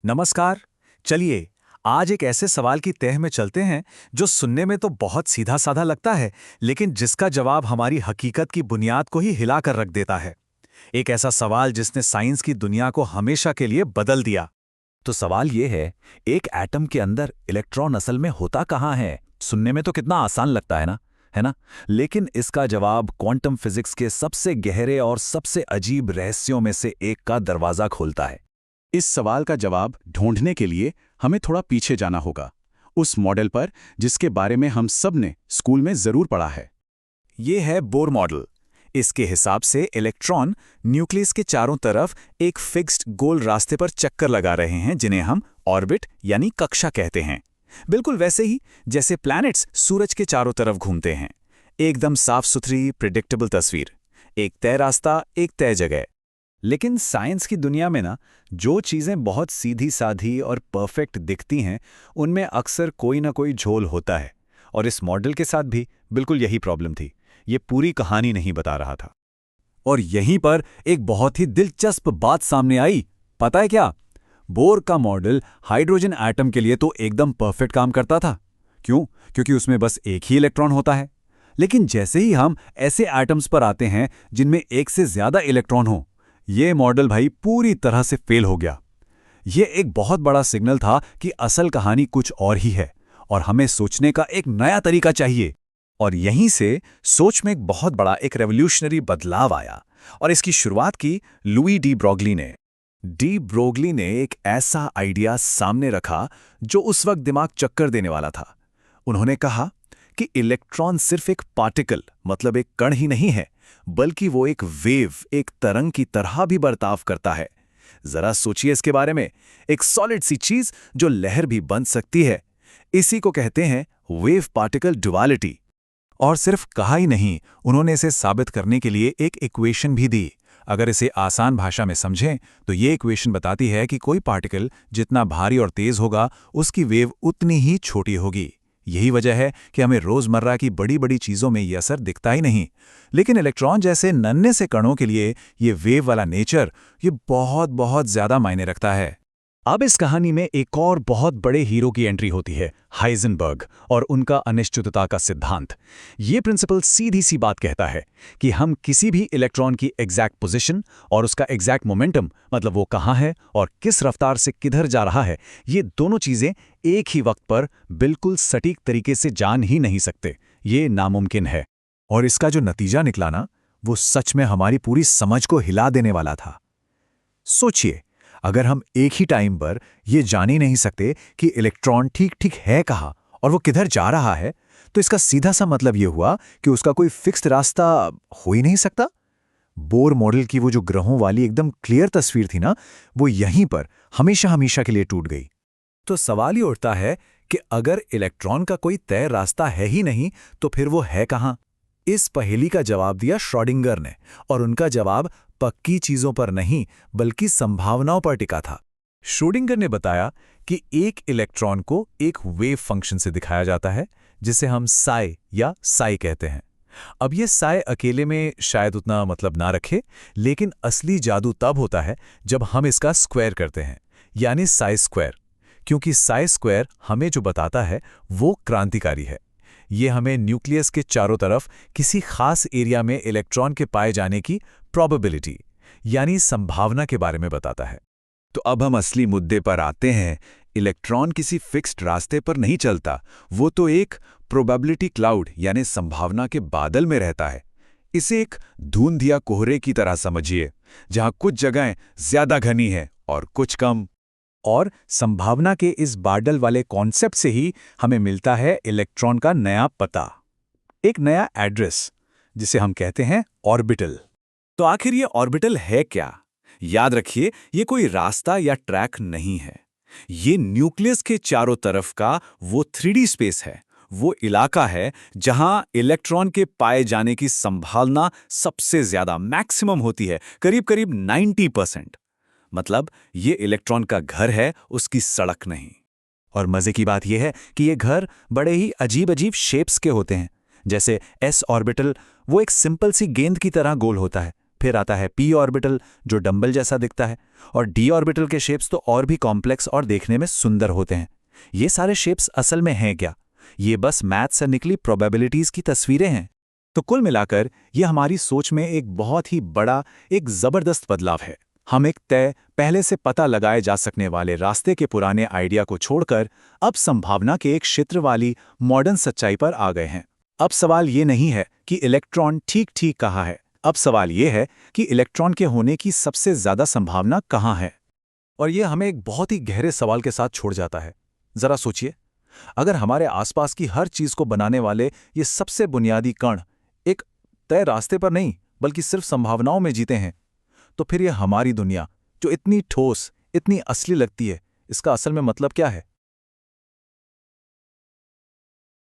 नमस्कार। चलिए, आज एक ऐसे सवाल की तह में चलते हैं जो सुनने में तो बहुत सीधा साधा लगता है, लेकिन जिसका जवाब हमारी हकीकत की बुनियाद को ही हिला कर रख देता है। एक ऐसा सवाल जिसने साइंस की दुनिया को हमेशा के लिए बदल दिया। तो सवाल ये है, एक एटम के अंदर इलेक्ट्रॉन असल में होता कहाँ है? सुनने में तो कितना आसान लगता है ना? लेकिन इसका जवाब क्वांटम फिजिक्स के सबसे गहरे और सबसे अजीब रहस्यों में से एक का दरवाजा खोलता है। इस सवाल का जवाब ढूंढने के लिए हमें थोड़ा पीछे जाना होगा, उस मॉडल पर जिसके बारे में हम सब ने स्कूल में जरूर पढ़ा है। ये है बोर मॉडल। इसके हिसाब से इलेक्ट्रॉन न्यूक्लियस के चारों तरफ एक फिक्स्ड गोल रास्ते पर चक्कर लगा रहे हैं, जिन्हें हम ऑर्बिट यानी कक्षा कहते हैं। बिल्कुल वैसे ही जैसे प्लैनेट्स सूरज के चारों तरफ घूमते हैं। एकदम साफ सुथरी प्रिडिक्टेबल तस्वीर, एक तय रास्ता, एक तय जगह। लेकिन साइंस की दुनिया में ना, जो चीज़ें बहुत सीधी साधी और परफेक्ट दिखती हैं, उनमें अक्सर कोई ना कोई झोल होता है। और इस मॉडल के साथ भी बिल्कुल यही प्रॉब्लम थी। ये पूरी कहानी नहीं बता रहा था। और यहीं पर एक बहुत ही दिलचस्प बात सामने आई। पता है क्या? बोर का मॉडल हाइड्रोजन एटम के लिए तो एकदम परफेक्ट काम करता था। क्यों? क्योंकि उसमें बस एक ही इलेक्ट्रॉन होता है। लेकिन जैसे ही हम ऐसे एटम्स पर आते हैं जिनमें एक से ज्यादा इलेक्ट्रॉन हो, ये मॉडल भाई पूरी तरह से फेल हो गया। ये एक बहुत बड़ा सिग्नल था कि असल कहानी कुछ और ही है और हमें सोचने का एक नया तरीका चाहिए। और यहीं से सोच में एक बहुत बड़ा एक रेवोल्यूशनरी बदलाव आया और इसकी शुरुआत की लुई डी ब्रोगली ने। डी ब्रोगली ने एक ऐसा आइडिया सामने रखा जो उस वक्त दिमाग चक्कर देने वाला था। उन्होंने कहा कि इलेक्ट्रॉन सिर्फ एक पार्टिकल मतलब एक कण ही नहीं है, बल्कि वो एक वेव, एक तरंग की तरह भी बर्ताव करता है। जरा सोचिए इसके बारे में। एक सॉलिड सी चीज जो लहर भी बन सकती है, इसी को कहते हैं वेव पार्टिकल ड्युअलिटी। और सिर्फ कहा ही नहीं, उन्होंने इसे साबित करने के लिए एक इक्वेशन भी दी। अगर इसे आसान भाषा में समझें तो ये इक्वेशन बताती है कि कोई पार्टिकल जितना भारी और तेज होगा, उसकी वेव उतनी ही छोटी होगी। यही वजह है कि हमें रोजमर्रा की बड़ी बड़ी चीजों में यह असर दिखता ही नहीं, लेकिन इलेक्ट्रॉन जैसे नन्हे से कणों के लिए ये वेव वाला नेचर ये बहुत बहुत ज्यादा मायने रखता है। अब इस कहानी में एक और बहुत बड़े हीरो की एंट्री होती है, हाइजेनबर्ग और उनका अनिश्चितता का सिद्धांत। ये प्रिंसिपल सीधी सी बात कहता है कि हम किसी भी इलेक्ट्रॉन की एग्जैक्ट पोजीशन और उसका एग्जैक्ट मोमेंटम, मतलब वो कहाँ है और किस रफ्तार से किधर जा रहा है, ये दोनों चीजें एक ही वक्त पर बिल्कुल सटीक तरीके से जान ही नहीं सकते। ये नामुमकिन है। और इसका जो नतीजा निकला ना, वो सच में हमारी पूरी समझ को हिला देने वाला था। सोचिए, अगर हम एक ही टाइम पर ये जान ही नहीं सकते कि इलेक्ट्रॉन ठीक ठीक है कहाँ और वो किधर जा रहा है, तो इसका सीधा सा मतलब ये हुआ कि उसका कोई फिक्स्ड रास्ता हो ही नहीं सकता। बोर मॉडल की वो जो ग्रहों वाली एकदम क्लियर तस्वीर थी ना, वो यहीं पर हमेशा हमेशा के लिए टूट गई। तो सवाल ये उठता है कि अगर इलेक्ट्रॉन का कोई तय रास्ता है ही नहीं, तो फिर वो है कहाँ? इस पहेली का जवाब दिया श्रोडिंगर ने, और उनका जवाब पक्की चीजों पर नहीं बल्कि संभावनाओं पर टिका था। श्रोडिंगर ने बताया कि एक इलेक्ट्रॉन को एक वेव फंक्शन से दिखाया जाता है, जिसे हम साई या साई कहते हैं। अब ये साई अकेले में शायद उतना मतलब ना रखे, लेकिन असली जादू तब होता है जब हम इसका स्क्वायर करते हैं, यानी साई स्क्वायर। क्योंकि साई स्क्वायर हमें जो बताता है वो क्रांतिकारी है। ये हमें न्यूक्लियस के चारों तरफ किसी खास एरिया में इलेक्ट्रॉन के पाए जाने की प्रोबेबिलिटी यानी संभावना के बारे में बताता है। तो अब हम असली मुद्दे पर आते हैं। इलेक्ट्रॉन किसी फिक्स्ड रास्ते पर नहीं चलता, वो तो एक प्रोबेबिलिटी क्लाउड यानी संभावना के बादल में रहता है। इसे एक धुंध या कोहरे की तरह समझिए, जहां कुछ जगहें ज्यादा घनी हैं और कुछ कम। और संभावना के इस बादल वाले कॉन्सेप्ट से ही हमें मिलता है इलेक्ट्रॉन का नया पता, एक नया एड्रेस, जिसे हम कहते हैं ऑर्बिटल। तो आखिर ये ऑर्बिटल है क्या? याद रखिए, ये कोई रास्ता या ट्रैक नहीं है। ये न्यूक्लियस के चारों तरफ का वो 3D स्पेस है, वो इलाका है जहां इलेक्ट्रॉन के पाए जाने की संभावना सबसे ज्यादा मैक्सिमम होती है, करीब करीब 90%। मतलब ये इलेक्ट्रॉन का घर है, उसकी सड़क नहीं। और मजे की बात यह है कि ये घर बड़े ही अजीब अजीब शेप्स के होते हैं। जैसे एस ऑर्बिटल, वो एक सिंपल सी गेंद की तरह गोल होता है, फिर आता है p ऑर्बिटल जो डंबल जैसा दिखता है, और d ऑर्बिटल के शेप्स तो और भी कॉम्प्लेक्स और देखने में सुंदर होते हैं। ये सारे शेप्स असल में हैं क्या? ये बस मैथ से निकली प्रोबेबिलिटीज की तस्वीरें हैं। तो कुल मिलाकर ये हमारी सोच में एक बहुत ही बड़ा, एक जबरदस्त बदलाव है। हम एक तय, पहले से पता लगाए जा सकने वाले रास्ते के पुराने आइडिया को छोड़कर अब संभावना के एक क्षेत्र वाली मॉडर्न सच्चाई पर आ गए हैं। अब सवाल ये नहीं है कि इलेक्ट्रॉन ठीक ठीक कहाँ है, अब सवाल ये है कि इलेक्ट्रॉन के होने की सबसे ज्यादा संभावना कहाँ है। और ये हमें एक बहुत ही गहरे सवाल के साथ छोड़ जाता है। जरा सोचिए, अगर हमारे आसपास की हर चीज को बनाने वाले ये सबसे बुनियादी कण एक तय रास्ते पर नहीं बल्कि सिर्फ संभावनाओं में जीते हैं, तो फिर ये हमारी दुनिया जो इतनी ठोस, इतनी असली लगती है, इसका असल में मतलब क्या है?